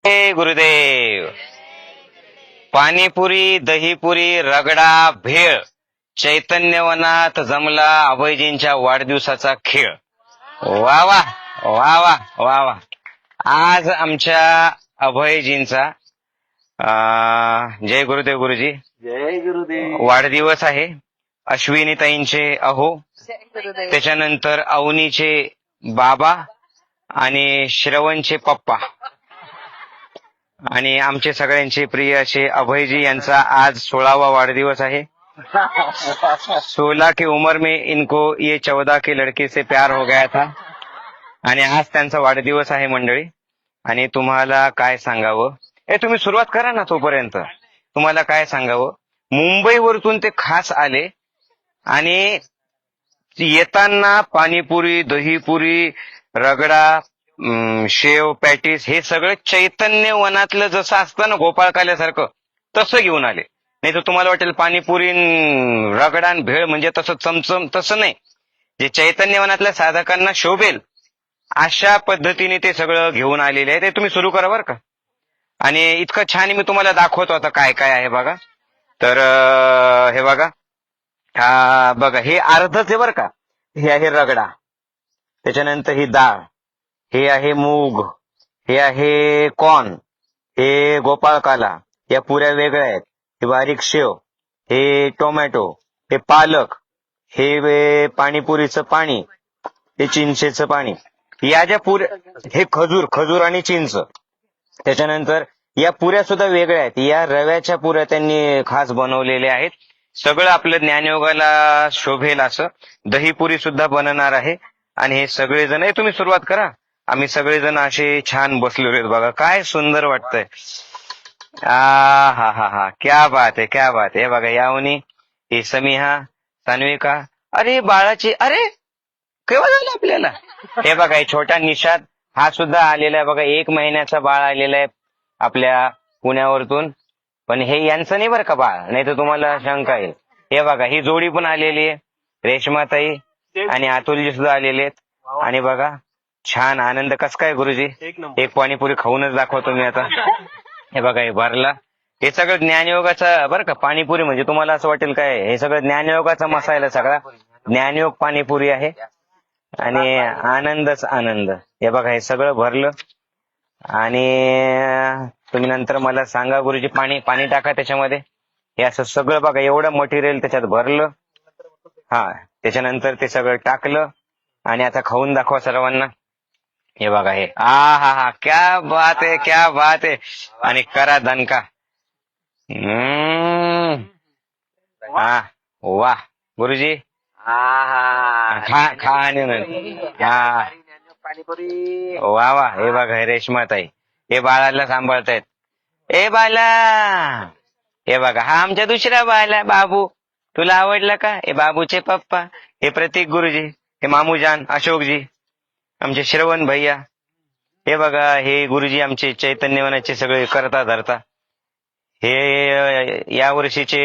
हे गुरुदेव. पाणीपुरी, दहीपुरी, रगडा, भेळ चैतन्यवनात जमला अभयजींच्या वाढदिवसाचा खेळ. वा वा वा वा वा वा. आज आमच्या अभयजींचा जय गुरुदेव गुरुजी जय गुरुदेव. वाढदिवस आहे. अश्विनीताईंचे अहो, त्याच्यानंतर अवनीचे बाबा आणि श्रवणचे पप्पा आणि आमचे सगळ्यांचे प्रिय असे अभयजी यांचा आज 16वा वाढदिवस आहे. 16 की उम्र में इनको ये 14 के लड़के से प्यार हो गया था आणि आज त्यांचा वाढदिवस आहे मंडळी. आणि तुम्हाला काय सांगावं, तुम्ही सुरुवात करा ना. तोपर्यंत तुम्हाला काय सांगावं, मुंबईवरतून ते खास आले आणि येताना पाणीपुरी, दहीपुरी, रगडा, शेव, पॅटीस हे सगळं चैतन्य वनातलं जसं असतं ना गोपाळकाल्यासारखं तसं घेऊन आले. नाही तर तुम्हाला वाटेल पाणीपुरी, रगडा आणि भेळ म्हणजे तसं चमचम, तसं नाही. जे चैतन्य वनातल्या साधकांना शोभेल अशा पद्धतीने ते सगळं घेऊन आलेले आहे. ते तुम्ही सुरू करा बरं का. आणि इतकं छान मी तुम्हाला दाखवतो आता काय काय आहे बघा. तर हे बघा, बघा हे अर्धच आहे बरं का. हे आहे रगडा, त्याच्यानंतर ही डाळ, हे आहे मूग, हे आहे कॉर्न, हे गोपाळकाला, या पुऱ्या वेगळ्या आहेत, हे बारीक शेव, हे टोमॅटो, हे पालक, हे पाणीपुरीचं पाणी, हे चिंचेचं पाणी, या ज्या पुऱ्या, हे खजूर, खजूर आणि चिंच. त्याच्यानंतर या पुऱ्या सुद्धा वेगळ्या आहेत. या रव्याच्या पुऱ्या त्यांनी खास बनवलेल्या आहेत. सगळं आपलं ज्ञानयोगाला शोभेल असं दहीपुरी सुद्धा बनणार आहे. आणि हे सगळेजण, तुम्ही सुरुवात करा. आम्ही सगळेजण असे छान बसलेलो आहेत बघा. काय सुंदर वाटतंय. हा हा हा, क्या बात आहे, क्या बात आहे. बघा यावनी, हे समिहा, सान्विका, अरे बाळाची, अरे केव्हा झालं आपल्याला. हे बघा हे छोटा निषाद, हा सुद्धा आलेला आहे बघा. 1 महिन्याचा बाळ आलेला आहे आपल्या पुण्यावरतून. पण हे यांचं नाही बरं का बाळ, नाही तर तुम्हाला शंका येईल. हे बघा ही जोडी पण आलेली आहे, रेश्माताई आणि अतुलजी सुद्धा आलेले आहेत. आणि बघा छान आनंद. कस काय गुरुजी, एक पाणीपुरी खाऊनच दाखवतो मी आता. हे बघा हे भरला, हे सगळं ज्ञानयोगाचं बरं का. पाणीपुरी म्हणजे तुम्हाला असं वाटेल काय, हे सगळं ज्ञानयोगाचा मसाला, सगळा ज्ञानयोग पाणीपुरी आहे. आणि आनंदच आनंद. हे बघा हे सगळं भरलं. आणि तुम्ही नंतर मला सांगा गुरुजी, पाणी पाणी टाका त्याच्यामध्ये. हे असं सगळं बघा, एवढं मटेरियल त्याच्यात भरलं. हा, त्याच्यानंतर ते सगळं टाकलं आणि आता खाऊन दाखवा सर्वांना. हे बघा हे, हा हा हा, क्या बात आहे, क्या बात आहे. आणि करा दणका. हा वा गुरुजी, खा खा आणि हा पाणीपुरी. वा वा. हे बघा हे रेश्माताई, हे बाळाला सांभाळतायत. ए बाला, हे बघा हा आमच्या दुसरा बाला बाबू, तुला आवडला का. हे बाबूचे पप्पा, हे प्रतीक गुरुजी, हे मामूजान, अशोकजी, आमचे श्रवण भैया. हे बघा हे गुरुजी आमचे चैतन्यवनाचे सगळे करता धरता. हे या वर्षीचे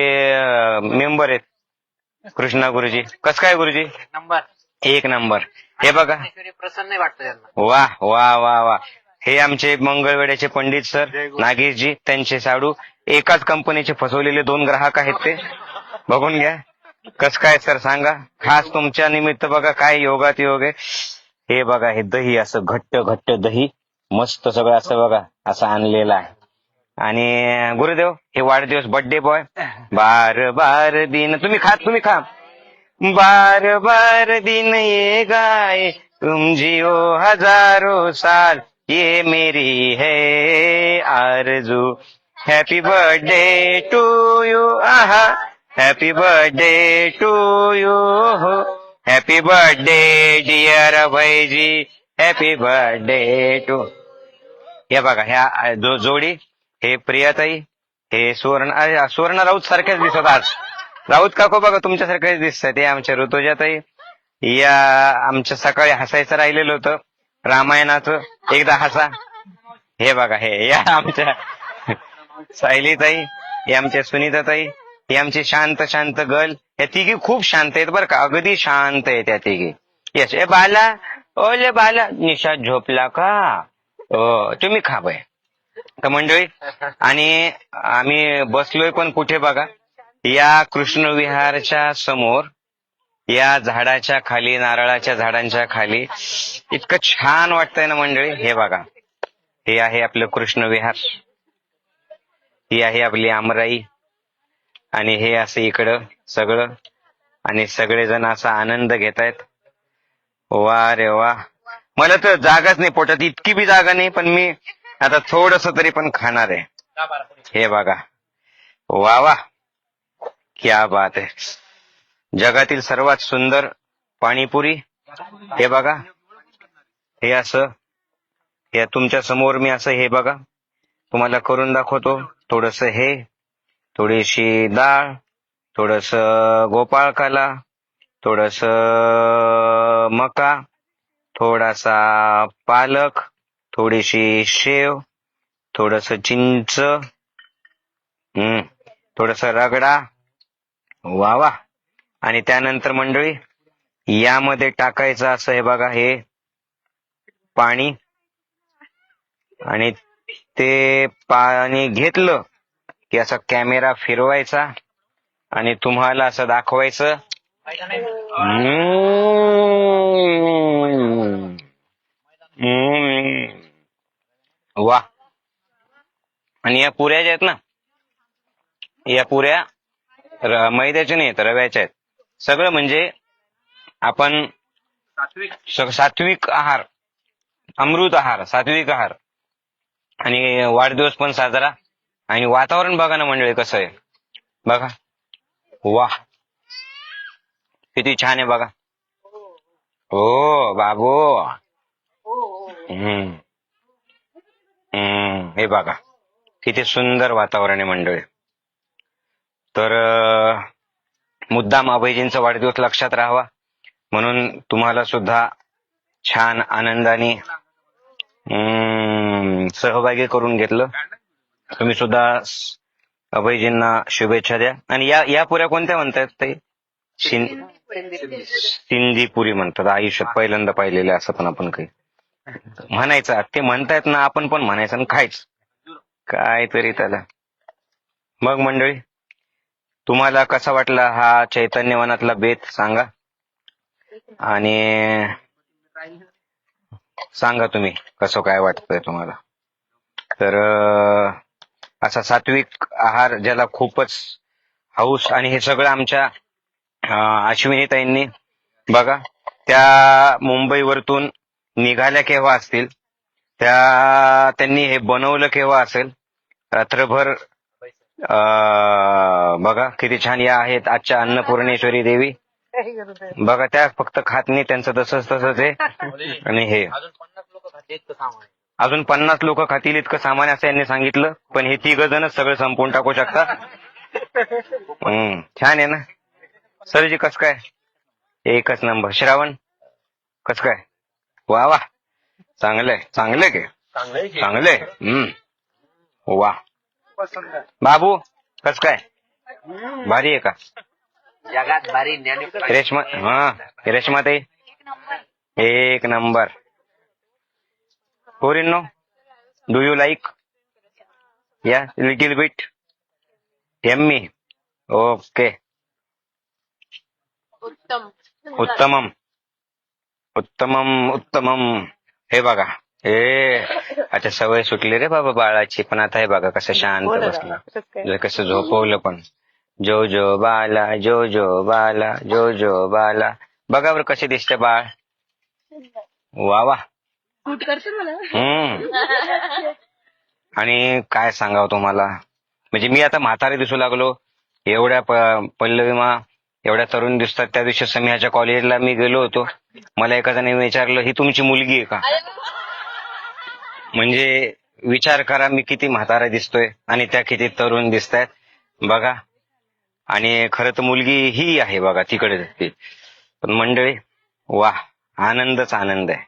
मेंबर आहेत कृष्णा गुरुजी. कस काय गुरुजी, नंबर 1 नंबर. हे बघा प्रसन्न वाटतं त्यांना. वा वा वा वा. हे आमचे मंगळवेड्याचे पंडित सर, नागेशजी, त्यांचे साडू. एकाच कंपनीचे फसवलेले 2 ग्राहक आहेत ते. बघून घ्या कस काय सर, सांगा. खास तुमच्या निमित्त बघा काय योगात योग आहे. हे बघा हे दही, असं घट्ट घट्ट दही, मस्त सगळं असं बघा असं आणलेलं आहे. आणि गुरुदेव हे वाढदिवस बर्थडे बॉय. बार बार दिन, तुम्ही खा, तुम्ही खा. बार बार दिन ये गाए तुम जियो हजारों साल, ये मेरी है आरज़ू. हैप्पी बर्थडे टू यू, आहा, happy birthday to you, happy birthday dear Abhayji, happy birthday to. हे बघा ह्या जोडी, हे प्रियाताई, हे सुवर्ण राऊत सारखेच दिसत आज. राऊत काको बघा तुमच्यासारखेच दिसतात. हे आमच्या ऋतुजाताई, या आमच्या सकाळी हसायचं राहिलेलं होतं रामायणाचं, एकदा हसा. हे बघा हे या आमच्या सायलीताई, हे आमच्या सुनीताताई, हे आमची शांत शांत गर्ल. या तिघी खूप शांत आहेत बरं का, अगदी शांत आहेत त्या तिघी. येस. ए बाला, ओले बाला, निशाद झोपला का. तुम्ही खा बाय. तर मंडळी, आणि आम्ही बसलोय पण कुठे बघा, या कृष्ण विहारच्या समोर, या झाडाच्या खाली, नारळाच्या झाडांच्या खाली इतकं छान वाटतंय ना मंडळी. हे बघा, हे आहे आपलं कृष्ण विहार, ही आहे आपली आमराई, आणि हे असं इकडं सगळं, आणि सगळेजण असा आनंद घेतायत. वा रे वा. मला तर जागाच नाही पोटात, इतकी बी जागा नाही, पण मी आता थोडस तरी पण खाणार आहे. हे बघा, वा वा, क्या बात आहे. जगातील सर्वात सुंदर पाणीपुरी. हे बघा, हे असं, हे तुमच्या समोर मी असं, हे बघा तुम्हाला करून दाखवतो. थोडस हे, थोडीशी डाळ, थोडस गोपाळकाला, थोडस मका, थोडासा पालक, थोडीशी शेव, थोडस चिंच, थोडस रगडा. वा वा. आणि त्यानंतर मंडळी, यामध्ये टाकायचं असं, हे बघा, हे पाणी, आणि ते पाणी घेतलं की असा कॅमेरा फिरवायचा आणि तुम्हाला असं दाखवायचं. वा. आणि या पुऱ्या ज्या आहेत ना, या पुऱ्या मैद्याच्या नाही आहेत, रव्याच्या आहेत. सगळं म्हणजे आपण सात्विक आहार, अमृत आहार, सात्विक आहार, आणि वाढदिवस पण साजरा. आणि वातावरण बघा ना मंडळी कसं आहे, बघा. वा, किती छान आहे बघा. हो बाबू. हे बघा, किती सुंदर वातावरण आहे मंडळी. तर मुद्दाम अभयजींचा वाढदिवस लक्षात राहावा म्हणून तुम्हाला सुद्धा छान आनंदाने सहभागी करून घेतलं. तुम्ही सुद्धा अभयजींना शुभेच्छा द्या. आणि या पुऱ्या कोणत्या म्हणतायत ते? सिंधी पुरी म्हणतात. आयुष्यात पहिल्यांदा पाहिलेले असं पण आपण काही म्हणायचं, ते म्हणतायत ना, आपण पण म्हणायचं आणि खायचं काय तरी त्याला. मग मंडळी, तुम्हाला कसा वाटला हा चैतन्यवनातला बेत सांगा, आणि सांगा तुम्ही कसं काय वाटतंय तुम्हाला. तर असा सात्विक आहार ज्याला खूपच हौस, आणि हे सगळं आमच्या अश्विनीताईंनी बघा, त्या मुंबईवरतून निघाल्या केव्हा असतील, त्यांनी हे बनवलं केव्हा असेल, रात्रभर. बघा किती छान या आहेत आजच्या अन्नपूर्णेश्वरी देवी. बघा, त्या फक्त खात नाही, त्यांचं तसंच आहे. आणि हे अजून 50 लोक खातील इतकं सामान असं यांनी सांगितलं, पण हे 3 जणच सगळं संपवून टाकू शकतात. छान आहे ना सरजी, कस काय? एकच नंबर. श्रावण कस काय? वा वा, चांगलंय चांगलंय की चांगलंय. वा. बाबू कस काय, भारी आहे का? जगात भारी रेश्मा, रेश्माताई एक नंबर. पोरींनो, डू यू लाईक या लिटिल बिट यम्मी? ओके, उत्तमम उत्तमम उत्तमम. हे बघा, आता सवय सुटली रे बाबा बाळाची, पण आता हे बघा कसं शांत बसलं, कसं झोपवलं पण. जो जो बाला, जो जो बाला, जो जो बाला. बघा बरं कसे दिसते बाळ. वा वा. आणि काय सांगावं तुम्हाला, म्हणजे मी आता म्हातारे दिसू लागलो. एवढ्या पल्लवीमा एवढ्या तरुण दिसतात. त्या दिवशी समियाच्या कॉलेजला मी गेलो होतो, मला एका जणाने विचारलं, ही तुमची मुलगी आहे का? म्हणजे विचार करा, मी किती म्हातारा दिसतोय आणि त्या किती तरुण दिसतायत बघा. आणि खरं तर मुलगी ही आहे बघा तिकडे ती. पण मंडळी, वा, आनंदच आनंद आहे.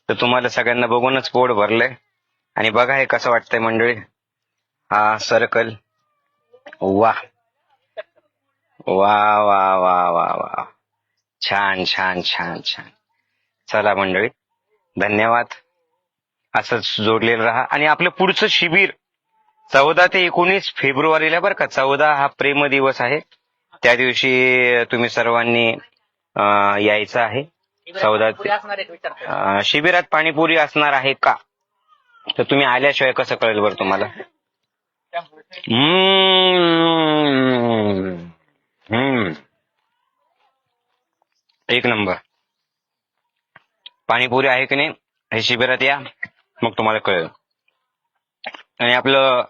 तर तुम्हाला सगळ्यांना बघूनच पोट भरलंय. आणि बघा हे कसं वाटतंय मंडळी, हा सर्कल. वा वा वा वा वा वा, छान छान छान छान. चला मंडळी, धन्यवाद. असंच जोडलेलं राहा. आणि आपलं पुढचं शिबिर 14 ते 19 फेब्रुवारीला बरं का. 14 हा प्रेम दिवस आहे. त्या दिवशी तुम्ही सर्वांनी यायचं आहे. 14 शिबिरात पाणीपुरी असणार आहे का? तर तुम्ही आल्याशिवाय कसं कळेल बरं तुम्हाला? एक नंबर पाणीपुरी आहे की नाही हे शिबिरात या, मग तुम्हाला कळेल. आणि आपलं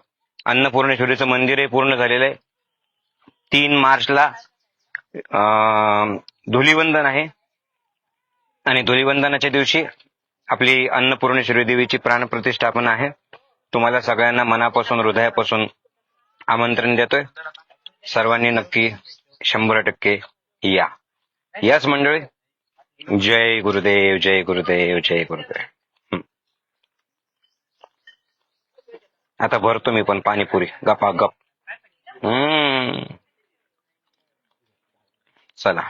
अन्नपूर्णेश्वरीचं मंदिरही पूर्ण झालेलं आहे. 3 मार्चला धुलीवंदन आहे आणि धुलीवंदनाच्या दिवशी आपली अन्नपूर्णेश्वरी देवीची प्राणप्रतिष्ठापना आहे. तुम्हाला सगळ्यांना मनापासून हृदयापासून आमंत्रण देतोय. सर्वांनी नक्की 100% या. याच मंडळी. जय गुरुदेव, जय गुरुदेव, जय गुरुदेव. आता भरतो मी पण पाणीपुरी गपा गप. चला.